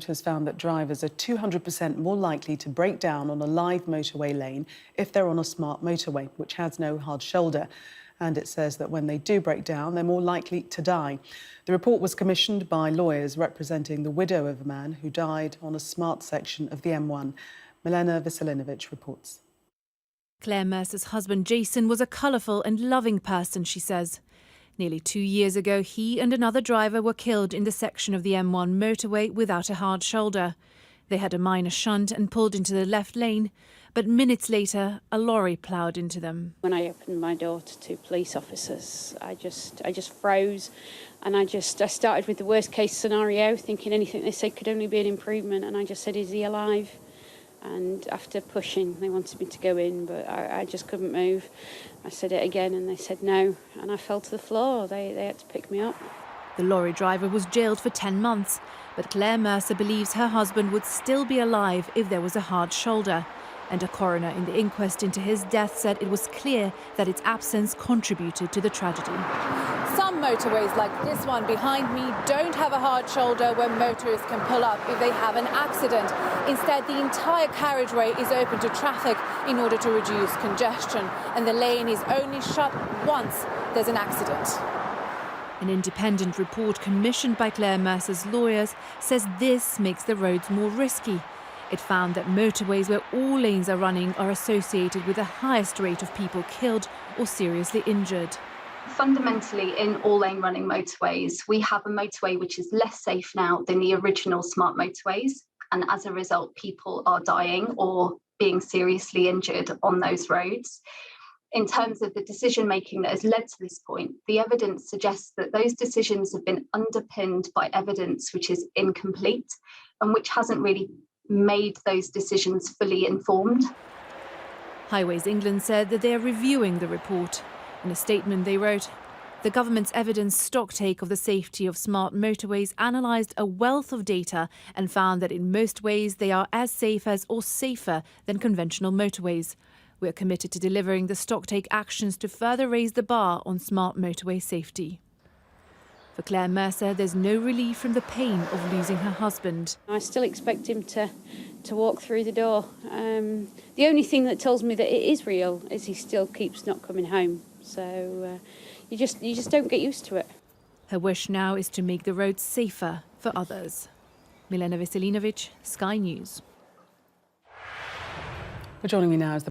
Has found that drivers are 200% more likely to break down on a live motorway lane if they're on a smart motorway, which has no hard shoulder. And it says that when they do break down, they're more likely to die. The report was commissioned by lawyers representing the widow of a man who died on a smart section of the M1. Milena Veselinovic reports. Claire Mercer's husband Jason was a colourful and loving person, she says. Nearly 2 years ago, he and another driver were killed in the section of the M1 motorway without a hard shoulder. They had a minor shunt and pulled into the left lane, but minutes later, a lorry ploughed into them. When I opened my door to two police officers, I just froze, and I started with the worst case scenario, thinking anything they said could only be an improvement, and I just said, "Is he alive?" And after pushing, they wanted me to go in, but I just couldn't move. I said it again and they said no, and I fell to the floor. They had to pick me up. The lorry driver was jailed for 10 months, but Claire Mercer believes her husband would still be alive if there was a hard shoulder. And a coroner in the inquest into his death said it was clear that its absence contributed to the tragedy. Some motorways like this one behind me don't have a hard shoulder where motorists can pull up if they have an accident. Instead, the entire carriageway is open to traffic in order to reduce congestion, and the lane is only shut once there's an accident. An independent report commissioned by Claire Mercer's lawyers says this makes the roads more risky. It found that motorways where all lanes are running are associated with the highest rate of people killed or seriously injured. Fundamentally, in all-lane running motorways, we have a motorway which is less safe now than the original smart motorways. And as a result, people are dying or being seriously injured on those roads. In terms of the decision-making that has led to this point, the evidence suggests that those decisions have been underpinned by evidence which is incomplete and which hasn't really made those decisions fully informed. Highways England said that they are reviewing the report. In a statement they wrote, "The government's evidence stocktake of the safety of smart motorways analysed a wealth of data and found that in most ways they are as safe as or safer than conventional motorways. We are committed to delivering the stocktake actions to further raise the bar on smart motorway safety." For Claire Mercer, there's no relief from the pain of losing her husband. I still expect him to walk through the door. The only thing that tells me that it is real is he still keeps not coming home. So you just don't get used to it. Her wish now is to make the roads safer for others. Milena Veselinovic, Sky News. Joining me now is the